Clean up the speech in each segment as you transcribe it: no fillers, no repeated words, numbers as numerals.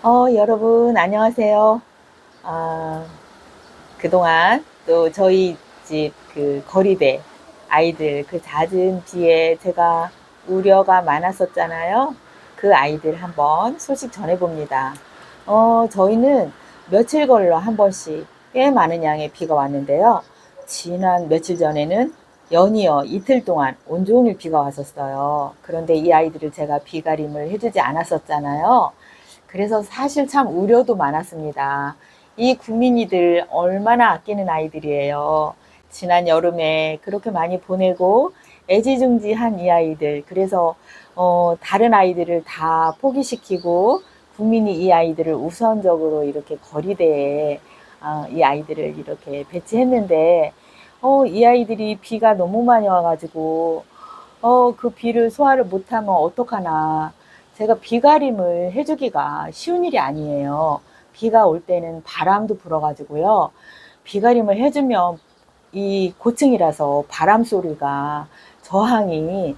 여러분, 안녕하세요. 아, 그동안 또 저희 집 그 거리대 아이들 그 잦은 비에 제가 우려가 많았었잖아요. 그 아이들 한번 소식 전해봅니다. 저희는 며칠 걸러 한 번씩 꽤 많은 양의 비가 왔는데요. 지난 며칠 전에는 연이어 이틀 동안 온종일 비가 왔었어요. 그런데 이 아이들을 제가 비가림을 해주지 않았었잖아요. 그래서 사실 참 우려도 많았습니다. 이 국민이들 얼마나 아끼는 아이들이에요. 지난 여름에 그렇게 많이 보내고 애지중지한 이 아이들. 그래서 다른 아이들을 다 포기시키고 국민이 이 아이들을 우선적으로 이렇게 거리대에 이 아이들을 이렇게 배치했는데 이 아이들이 비가 너무 많이 와가지고 그 비를 소화를 못하면 어떡하나. 제가 비가림을 해주기가 쉬운 일이 아니에요. 비가 올 때는 바람도 불어가지고요. 비가림을 해주면 이 고층이라서 바람 소리가 저항이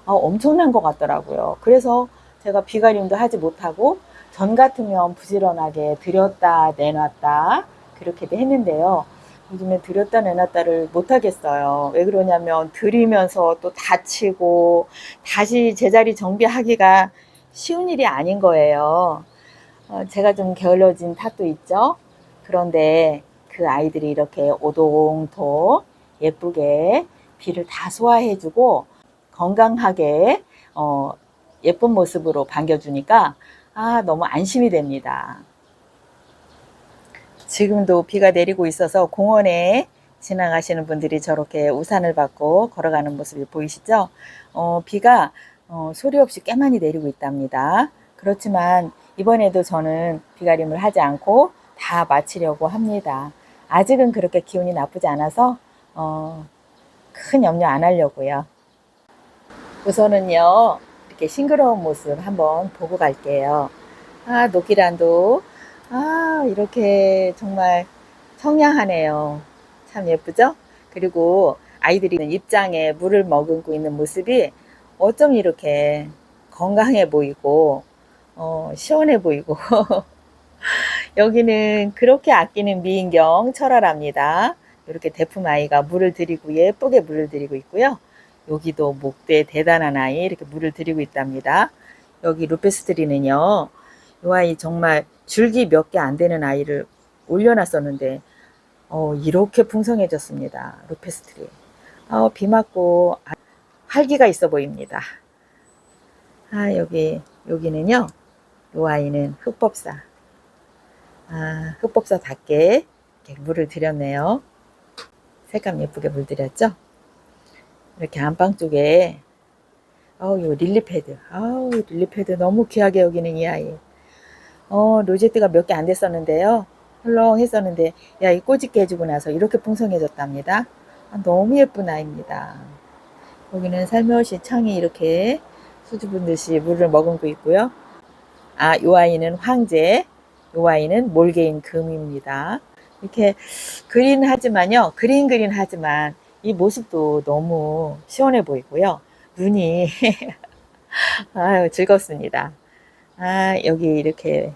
엄청난 것 같더라고요. 그래서 제가 비가림도 하지 못하고 전 같으면 부지런하게 들였다 내놨다 그렇게도 했는데요. 요즘에 들였다 내놨다를 못하겠어요. 왜 그러냐면 들이면서 또 다치고 다시 제자리 정비하기가 쉬운 일이 아닌 거예요. 제가 좀 게을러진 탓도 있죠. 그런데 그 아이들이 이렇게 오동통 예쁘게 비를 다 소화해주고 건강하게 예쁜 모습으로 반겨주니까 너무 안심이 됩니다. 지금도 비가 내리고 있어서 공원에 지나가시는 분들이 저렇게 우산을 받고 걸어가는 모습이 보이시죠? 비가 소리 없이 꽤 많이 내리고 있답니다. 그렇지만 이번에도 저는 비가림을 하지 않고 다 마치려고 합니다. 아직은 그렇게 기운이 나쁘지 않아서 큰 염려 안 하려고요. 우선은요, 이렇게 싱그러운 모습 한번 보고 갈게요. 노기란도 이렇게 정말 청량하네요. 참 예쁘죠? 그리고 아이들이 입장에 물을 머금고 있는 모습이 어쩜 이렇게 건강해 보이고 시원해 보이고 여기는 그렇게 아끼는 미인경 철화랍니다. 이렇게 대품 아이가 물을 들이고 예쁘게 물을 들이고 있고요. 여기도 목대 대단한 아이 이렇게 물을 들이고 있답니다. 여기 루페스트리는요. 이 아이 정말 줄기 몇 개 안 되는 아이를 올려놨었는데 이렇게 풍성해졌습니다. 루페스트리. 비 맞고 활기가 있어 보입니다. 여기는요. 이 아이는 흑법사. 흑법사답게 이렇게 물을 들였네요. 색감 예쁘게 물들였죠? 이렇게 안방 쪽에 요 릴리패드. 릴리패드 너무 귀하게 여기는 이 아이. 로제트가 몇 개 안 됐었는데요. 헐렁했었는데 이 꼬집게 해주고 나서 이렇게 풍성해졌답니다. 너무 예쁜 아이입니다. 여기는 살며시 창이 이렇게 수줍은 듯이 물을 머금고 있고요. 요 아이는 황제, 요 아이는 몰개인 금입니다. 이렇게 그린 하지만 이 모습도 너무 시원해 보이고요. 눈이 즐겁습니다. 여기 이렇게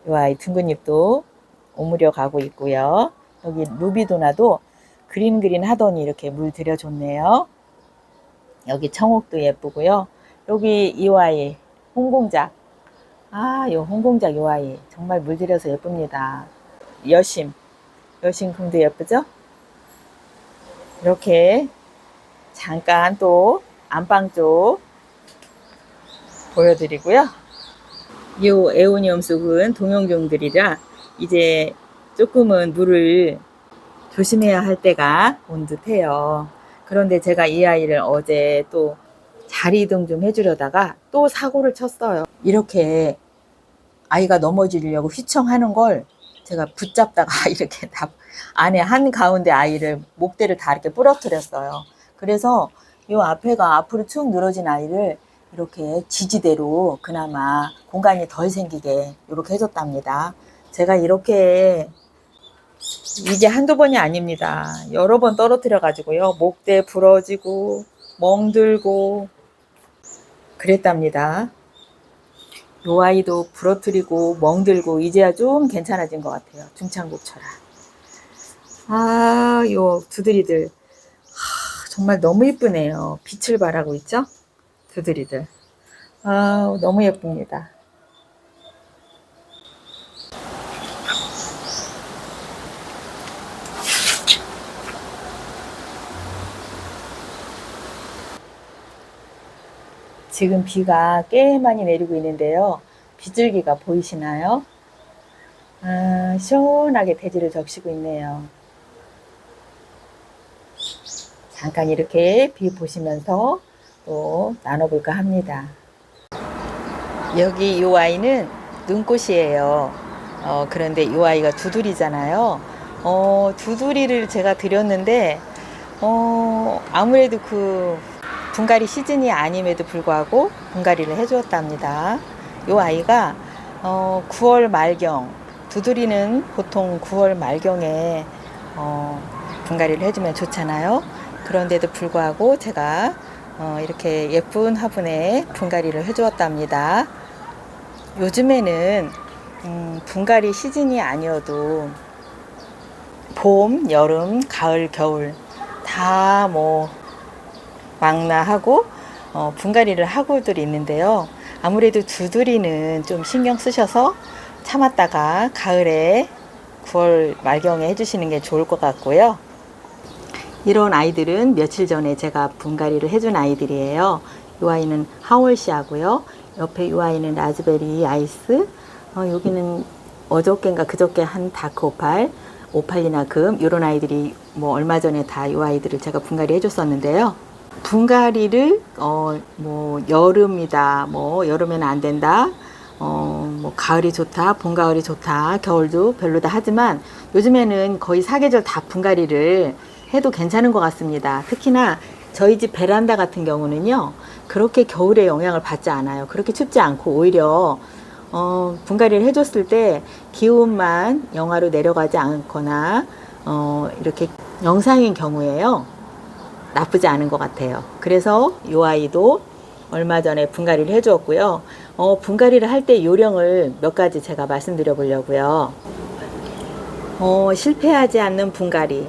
요 아이 둥근 잎도 오므려 가고 있고요. 여기 루비도나도 그린 하더니 이렇게 물 들여줬네요. 여기 청옥도 예쁘고요. 여기 이 아이 홍공작. 요 홍공작 요 아이 정말 물들여서 예쁩니다. 여심금도 예쁘죠? 이렇게 잠깐 또 안방 쪽 보여드리고요. 이 에오니움 쑥은 동용종들이라 이제 조금은 물을 조심해야 할 때가 온 듯해요. 그런데 제가 이 아이를 어제 또 자리 이동 좀 해주려다가 또 사고를 쳤어요. 이렇게 아이가 넘어지려고 휘청하는 걸 제가 붙잡다가 이렇게 다 안에 한가운데 아이를 목대를 다 이렇게 부러뜨렸어요. 그래서 이 앞에가 앞으로 축 늘어진 아이를 이렇게 지지대로 그나마 공간이 덜 생기게 이렇게 해줬답니다. 제가 이렇게 이게 한두 번이 아닙니다. 여러 번 떨어뜨려 가지고요. 목대 부러지고 멍들고 그랬답니다. 요 아이도 부러뜨리고 멍들고 이제야 좀 괜찮아진 것 같아요. 중창복철아. 아, 요 두드리들 정말 너무 예쁘네요. 빛을 발하고 있죠? 두드리들. 아, 너무 예쁩니다. 지금 비가 꽤 많이 내리고 있는데요. 비줄기가 보이시나요? 아, 시원하게 대지를 적시고 있네요. 잠깐 이렇게 비 보시면서 또 나눠볼까 합니다. 여기 이 아이는 눈꽃이에요. 그런데 이 아이가 두드리잖아요. 두드리를 제가 드렸는데, 아무래도 그 분갈이 시즌이 아님에도 불구하고 분갈이를 해주었답니다. 이 아이가 9월 말경, 두드리는 보통 9월 말경에 분갈이를 해주면 좋잖아요. 그런데도 불구하고 제가 이렇게 예쁜 화분에 분갈이를 해주었답니다. 요즘에는 분갈이 시즌이 아니어도 봄, 여름, 가을, 겨울 다 뭐 망라하고 분갈이를 하고들 있는데요. 아무래도 두드리는 좀 신경 쓰셔서 참았다가 가을에 9월 말경에 해주시는 게 좋을 것 같고요. 이런 아이들은 며칠 전에 제가 분갈이를 해준 아이들이에요. 이 아이는 하월시하고요. 옆에 이 아이는 라즈베리 아이스, 여기는 어저께인가 그저께 한 다크 오팔, 오팔리나 금, 이런 아이들이 뭐 얼마 전에 다 이 아이들을 제가 분갈이 해줬었는데요. 분갈이를 뭐 여름이다, 뭐 여름에는 안 된다, 뭐 가을이 좋다, 봄 가을이 좋다, 겨울도 별로다 하지만 요즘에는 거의 사계절 다 분갈이를 해도 괜찮은 것 같습니다. 특히나 저희 집 베란다 같은 경우는요, 그렇게 겨울에 영향을 받지 않아요. 그렇게 춥지 않고 오히려 분갈이를 해줬을 때 기온만 영하로 내려가지 않거나 이렇게 영상인 경우에요, 나쁘지 않은 것 같아요. 그래서 이 아이도 얼마 전에 분갈이를 해주었고요. 분갈이를 할 때 요령을 몇 가지 제가 말씀드려 보려고요. 실패하지 않는 분갈이.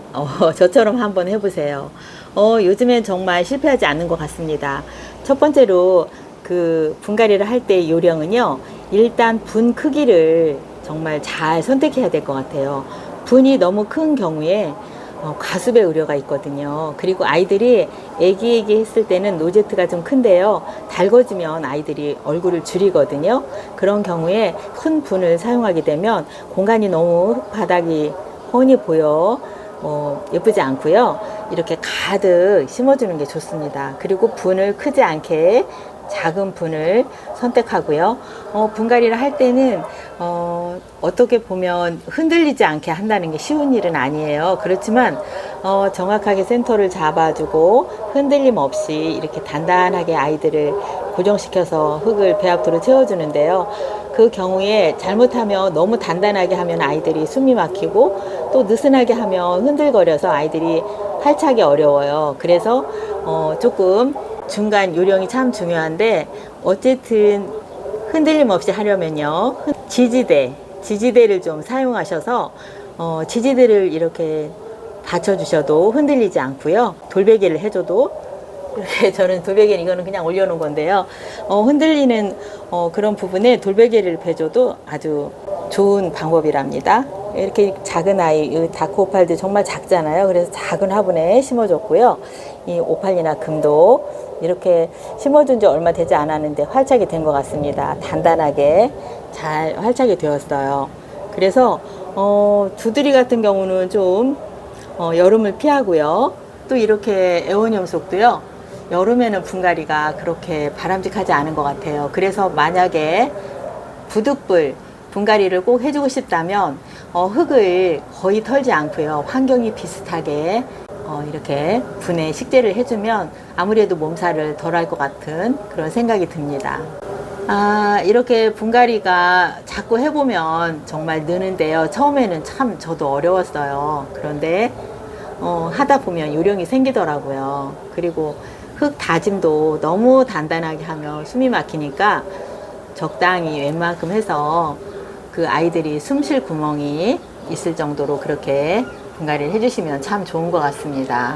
저처럼 한번 해보세요. 요즘엔 정말 실패하지 않는 것 같습니다. 첫 번째로 그 분갈이를 할 때 요령은요, 일단 분 크기를 정말 잘 선택해야 될 것 같아요. 분이 너무 큰 경우에 과습의 우려가 있거든요. 그리고 아이들이 애기 했을 때는 노제트가 좀 큰데요, 달궈지면 아이들이 얼굴을 줄이거든요. 그런 경우에 큰 분을 사용하게 되면 공간이 너무 바닥이 훤히 보여 예쁘지 않고요. 이렇게 가득 심어주는 게 좋습니다. 그리고 분을 크지 않게 작은 분을 선택하고요. 분갈이를 할 때는 어떻게 보면 흔들리지 않게 한다는 게 쉬운 일은 아니에요. 그렇지만 정확하게 센터를 잡아주고 흔들림 없이 이렇게 단단하게 아이들을 고정시켜서 흙을 배합토로 채워주는데요. 그 경우에 잘못하면 너무 단단하게 하면 아이들이 숨이 막히고, 또 느슨하게 하면 흔들거려서 아이들이 활차기 어려워요. 그래서 조금 중간 요령이 참 중요한데, 어쨌든 흔들림 없이 하려면요, 지지대를 좀 사용하셔서 지지대를 이렇게 받쳐주셔도 흔들리지 않고요. 돌베개를 해줘도 이렇게, 저는 돌베개는 이거는 그냥 올려놓은 건데요, 흔들리는 그런 부분에 돌베개를 베줘도 아주 좋은 방법이랍니다. 이렇게 작은 아이, 다크 오팔도 정말 작잖아요. 그래서 작은 화분에 심어줬고요. 이 오팔리나 금도 이렇게 심어준 지 얼마 되지 않았는데 활착이 된 것 같습니다. 단단하게 잘 활착이 되었어요. 그래서 두드리 같은 경우는 좀 여름을 피하고요. 또 이렇게 에오니움 속도요, 여름에는 분갈이가 그렇게 바람직하지 않은 것 같아요. 그래서 만약에 부득불 분갈이를 꼭 해주고 싶다면 흙을 거의 털지 않고요, 환경이 비슷하게 이렇게 분해 식재를 해주면 아무래도 몸살을 덜할 것 같은 그런 생각이 듭니다. 이렇게 분갈이가 자꾸 해보면 정말 느는데요. 처음에는 참 저도 어려웠어요. 그런데 하다 보면 요령이 생기더라고요. 그리고 흙 다짐도 너무 단단하게 하면 숨이 막히니까 적당히 웬만큼 해서 그 아이들이 숨 쉴 구멍이 있을 정도로 그렇게 분갈이를 해주시면 참 좋은 것 같습니다.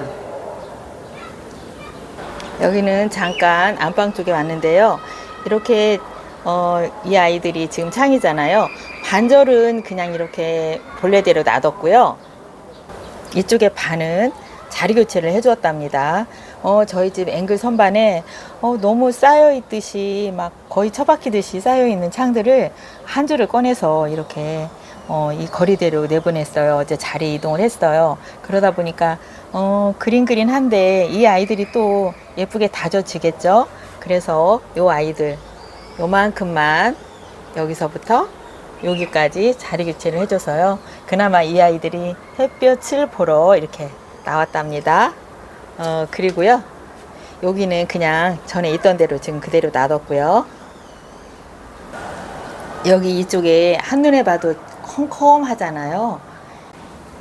여기는 잠깐 안방 쪽에 왔는데요. 이렇게 이 아이들이 지금 창이잖아요. 반절은 그냥 이렇게 본래대로 놔뒀고요. 이쪽에 반은 자리 교체를 해주었답니다. 저희 집 앵글 선반에 너무 쌓여 있듯이 막 거의 처박히듯이 쌓여 있는 창들을 한 줄을 꺼내서 이렇게 이 거리대로 내보냈어요. 어제 자리 이동을 했어요. 그러다 보니까 그린그린한데 이 아이들이 또 예쁘게 다져지겠죠. 그래서 요 아이들 요만큼만 여기서부터 여기까지 자리 교체를 해줘서요. 그나마 이 아이들이 햇볕을 보러 이렇게 나왔답니다. 그리고요. 여기는 그냥 전에 있던 대로 지금 그대로 놔뒀고요. 여기 이쪽에 한눈에 봐도 컴컴하잖아요.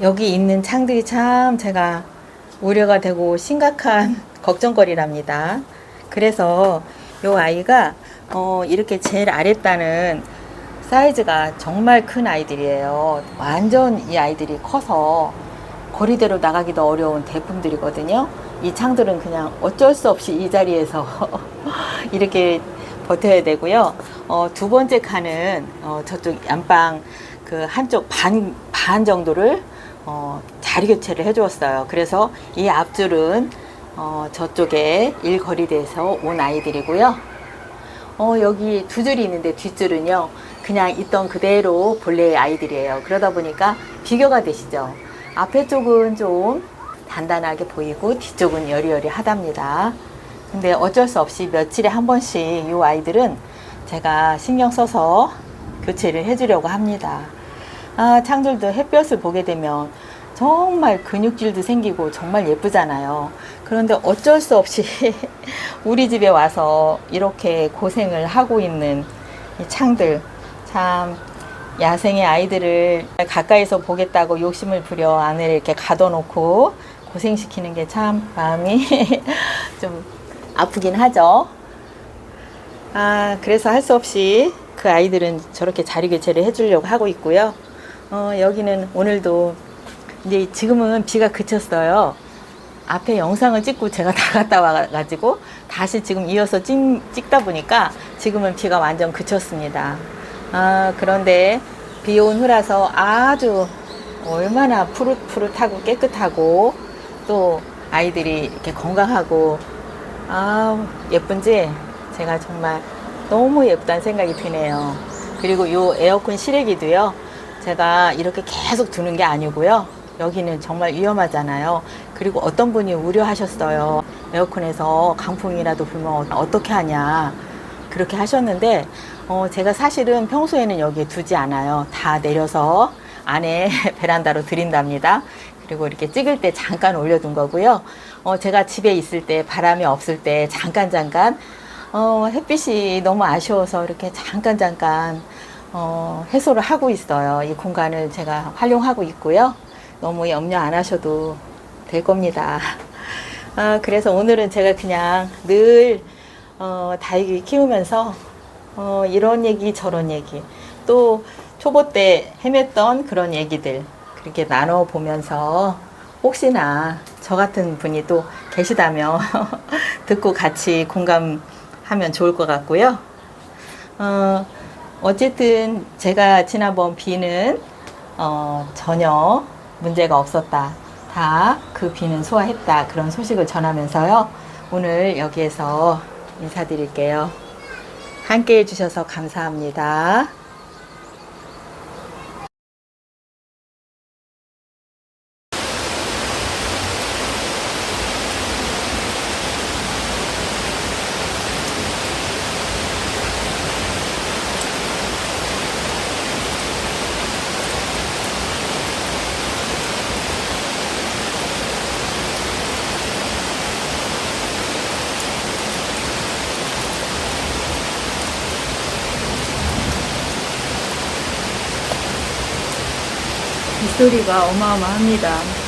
여기 있는 창들이 참 제가 우려가 되고 심각한 걱정거리랍니다. 그래서 요 아이가 이렇게 제일 아랫단은 사이즈가 정말 큰 아이들이에요. 완전 이 아이들이 커서 거리대로 나가기도 어려운 대품들이거든요. 이 창들은 그냥 어쩔 수 없이 이 자리에서 이렇게 버텨야 되고요. 두 번째 칸은 저쪽 안방 그 한쪽 반 정도를 자리 교체를 해주었어요. 그래서 이 앞줄은 저쪽에 일거리대에서 온 아이들이고요. 여기 두 줄이 있는데 뒷줄은요 그냥 있던 그대로 본래의 아이들이에요. 그러다 보니까 비교가 되시죠. 앞에 쪽은 좀 단단하게 보이고 뒤쪽은 여리여리하답니다. 근데 어쩔 수 없이 며칠에 한 번씩 이 아이들은 제가 신경 써서 교체를 해주려고 합니다. 창들도 햇볕을 보게 되면 정말 근육질도 생기고 정말 예쁘잖아요. 그런데 어쩔 수 없이 우리 집에 와서 이렇게 고생을 하고 있는 이 창들, 참 야생의 아이들을 가까이서 보겠다고 욕심을 부려 안에 이렇게 가둬놓고 고생시키는 게 참 마음이 좀 아프긴 하죠. 그래서 할 수 없이 그 아이들은 저렇게 자리 교체를 해주려고 하고 있고요. 여기는 오늘도 이제 지금은 비가 그쳤어요. 앞에 영상을 찍고 제가 나갔다 와가지고 다시 지금 이어서 찍다 보니까 지금은 비가 완전 그쳤습니다. 그런데 비 온 후라서 아주 얼마나 푸릇푸릇하고 깨끗하고 또 아이들이 이렇게 건강하고 예쁜지 제가 정말 너무 예쁘다는 생각이 드네요. 그리고 요 에어컨 실외기도요 제가 이렇게 계속 두는 게 아니고요. 여기는 정말 위험하잖아요. 그리고 어떤 분이 우려하셨어요. 에어컨에서 강풍이라도 불면 어떻게 하냐 그렇게 하셨는데 제가 사실은 평소에는 여기에 두지 않아요. 다 내려서 안에 베란다로 들인답니다. 그리고 이렇게 찍을 때 잠깐 올려둔 거고요. 제가 집에 있을 때 바람이 없을 때 잠깐 햇빛이 너무 아쉬워서 이렇게 잠깐 해소를 하고 있어요. 이 공간을 제가 활용하고 있고요. 너무 염려 안 하셔도 될 겁니다. 그래서 오늘은 제가 그냥 늘 다육이 키우면서 이런 얘기 저런 얘기 또 초보 때 헤맸던 그런 얘기들 그렇게 나눠보면서 혹시나 저 같은 분이 또 계시다면 듣고 같이 공감하면 좋을 것 같고요. 어쨌든 제가 지난번 비는 전혀 문제가 없었다. 다 그 비는 소화했다. 그런 소식을 전하면서요. 오늘 여기에서 인사드릴게요. 함께 해주셔서 감사합니다. 빗소리가 어마어마합니다.